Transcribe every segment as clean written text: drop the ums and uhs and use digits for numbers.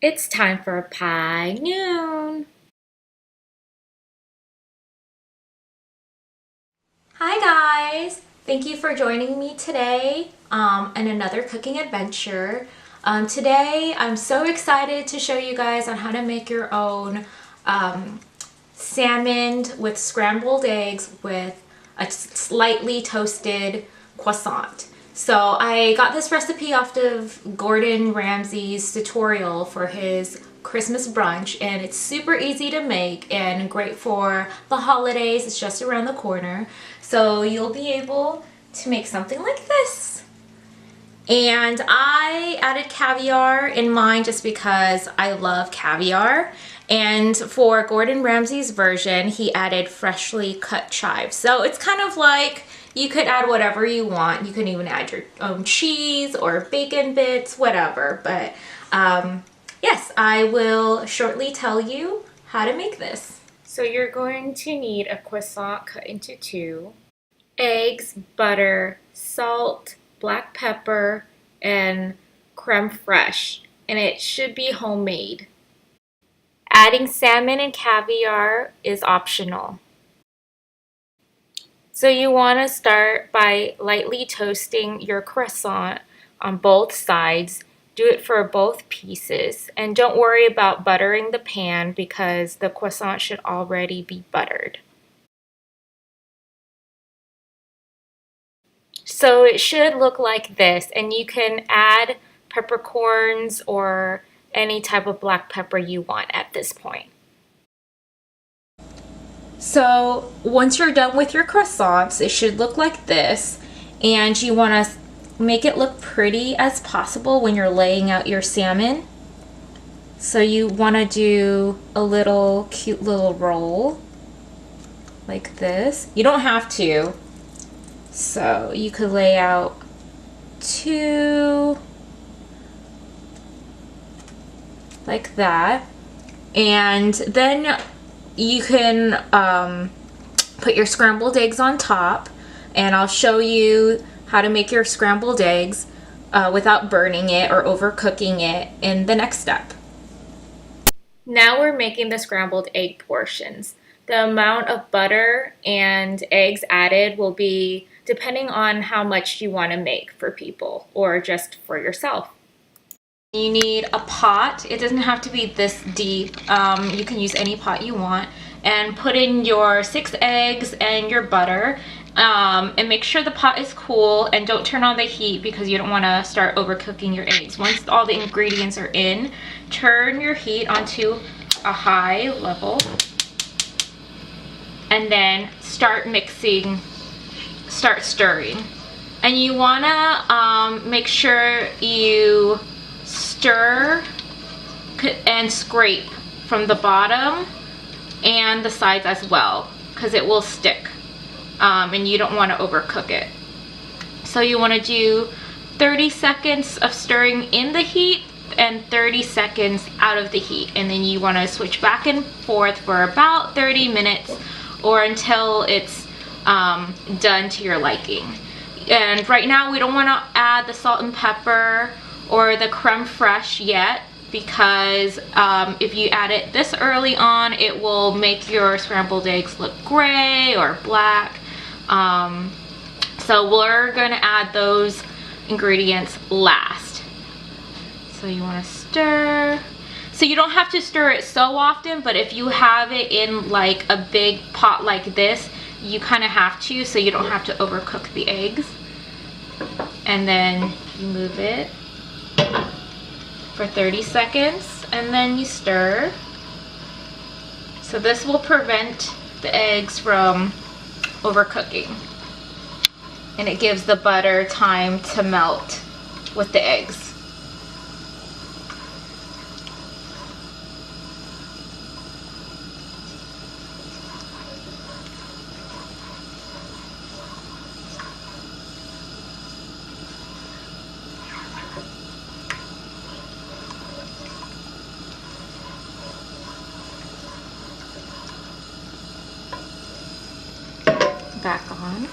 It's time for Pie Noon. Hi guys! Thank you for joining me today in another cooking adventure. Today I'm so excited to show you guys on how to make your own salmon with scrambled eggs with a slightly toasted croissant. So I got this recipe off of Gordon Ramsay's tutorial for his Christmas brunch, and it's super easy to make and great for the holidays. It's just around the corner. So you'll be able to make something like this. And I added caviar in mine just because I love caviar. And for Gordon Ramsay's version, he added freshly cut chives. So it's kind of like you could add whatever you want. You can even add your own cheese or bacon bits, whatever. But yes, I will shortly tell you how to make this. So you're going to need a croissant cut into two, eggs, butter, salt, black pepper, and creme fraiche. And it should be homemade. Adding salmon and caviar is optional. So you want to start by lightly toasting your croissant on both sides. Do it for both pieces. And don't worry about buttering the pan because the croissant should already be buttered. So it should look like this, and you can add peppercorns or any type of black pepper you want at this point. So once you're done with your croissants, it should look like this, and you want to make it look pretty as possible when you're laying out your salmon. So you want to do a little cute little roll like this. You don't have to. So you could lay out two like that, and then you can put your scrambled eggs on top, and I'll show you how to make your scrambled eggs without burning it or overcooking it in the next step. Now we're making the scrambled egg portions. The amount of butter and eggs added will be depending on how much you want to make for people or just for yourself. You need a pot. It doesn't have to be this deep. You can use any pot you want. And put in your 6 eggs and your butter. And make sure the pot is cool, and don't turn on the heat because you don't want to start overcooking your eggs. Once all the ingredients are in, turn your heat onto a high level. And then start mixing, start stirring. And you want to make sure you stir and scrape from the bottom and the sides as well, because it will stick, and you don't want to overcook it. So you want to do 30 seconds of stirring in the heat and 30 seconds out of the heat, and then you want to switch back and forth for about 30 minutes or until it's done to your liking. And right now we don't want to add the salt and pepper or the creme fraiche yet, because if you add it this early on, it will make your scrambled eggs look gray or black. So we're going to add those ingredients last. So you want to stir. So you don't have to stir it so often, but if you have it in like a big pot like this, you kind of have to, so you don't have to overcook the eggs. And then you move it for 30 seconds, and then you stir. So this will prevent the eggs from overcooking, and it gives the butter time to melt with the eggs. Back on.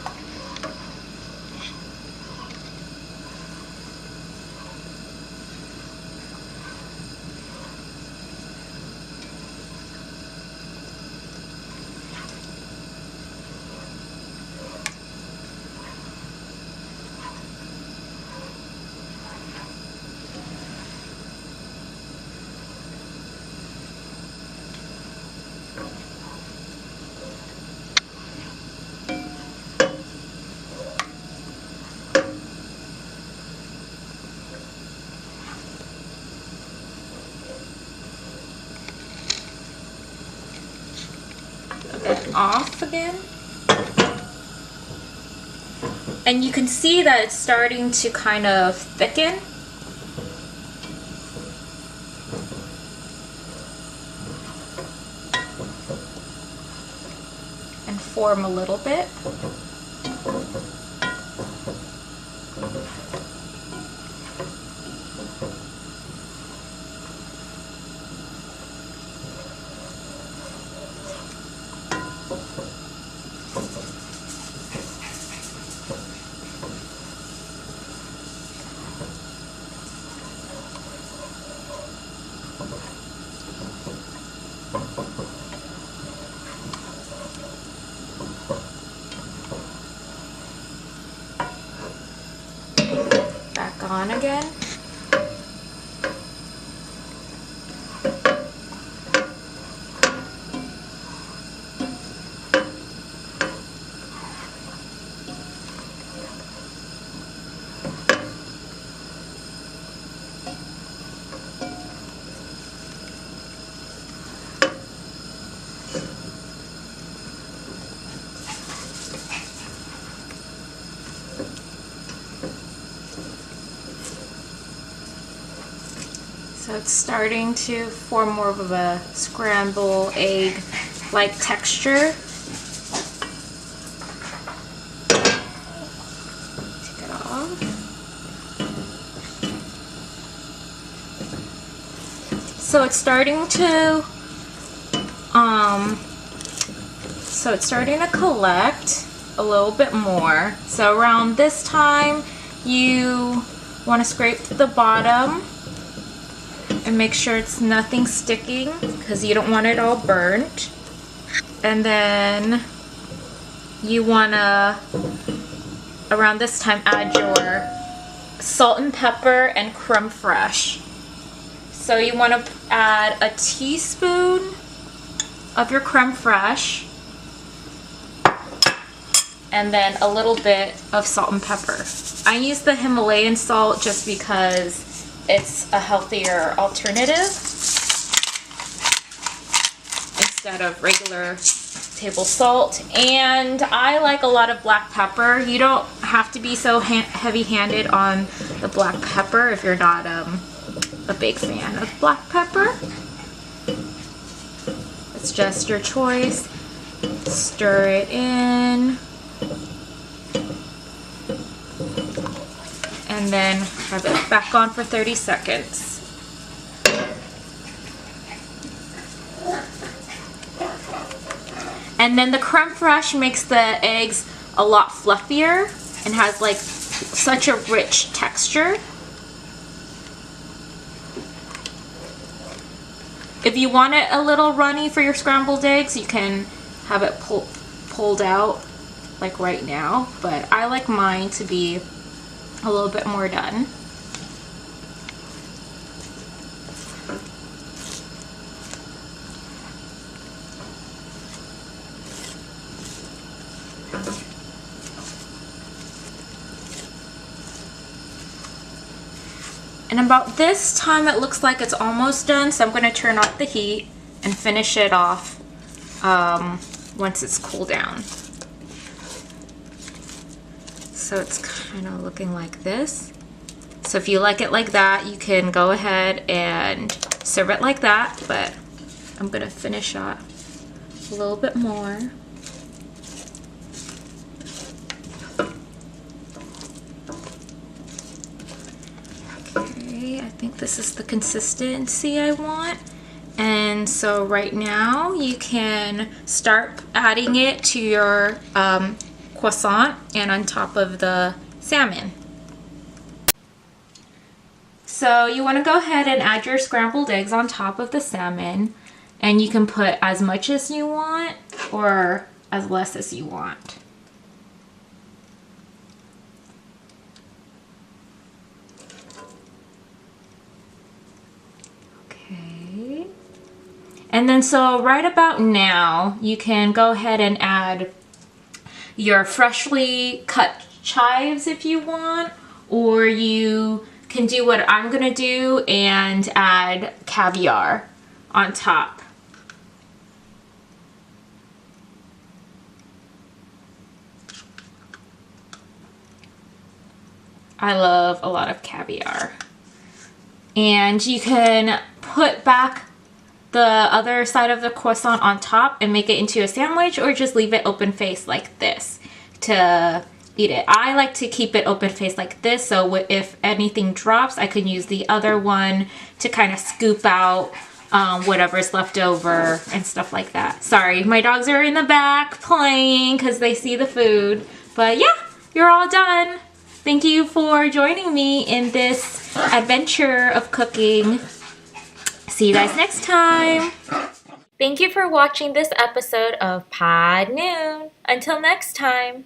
it off again. And you can see that it's starting to kind of thicken. And form a little bit. Back on again. So it's starting to form more of a scrambled egg-like texture. Take it off. So it's starting to collect a little bit more. So around this time, you want to scrape the bottom and make sure it's nothing sticking because you don't want it all burnt. And then you want to, around this time, add your salt and pepper and creme fraiche. So you want to add a teaspoon of your creme fraiche and then a little bit of salt and pepper. I use the Himalayan salt just because it's a healthier alternative instead of regular table salt. And I like a lot of black pepper. You don't have to be so heavy-handed on the black pepper if you're not a big fan of black pepper. It's just your choice. Stir it in. And then have it back on for 30 seconds. And then the creme fraiche makes the eggs a lot fluffier and has like such a rich texture. If you want it a little runny for your scrambled eggs, you can have it pulled out like right now, but I like mine to be a little bit more done. And about this time it looks like it's almost done, so I'm going to turn off the heat and finish it off once it's cooled down. So it's kind of looking like this. So if you like it like that, you can go ahead and serve it like that, but I'm going to finish off a little bit more. Okay, I think this is the consistency I want. And so right now you can start adding it to your croissant and on top of the salmon. So you want to go ahead and add your scrambled eggs on top of the salmon, and you can put as much as you want or as less as you want. Okay. And then so right about now you can go ahead and add your freshly cut chives if you want, or you can do what I'm gonna do and add caviar on top. I love a lot of caviar. And you can put back the other side of the croissant on top and make it into a sandwich, or just leave it open faced like this to eat it. I like to keep it open faced like this, so if anything drops, I can use the other one to kind of scoop out whatever's left over and stuff like that. Sorry, my dogs are in the back playing because they see the food. But yeah, you're all done. Thank you for joining me in this adventure of cooking. See you guys next time. Thank you for watching this episode of Pod Noon. Until next time,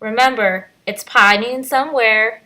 remember, it's Pod Noon somewhere.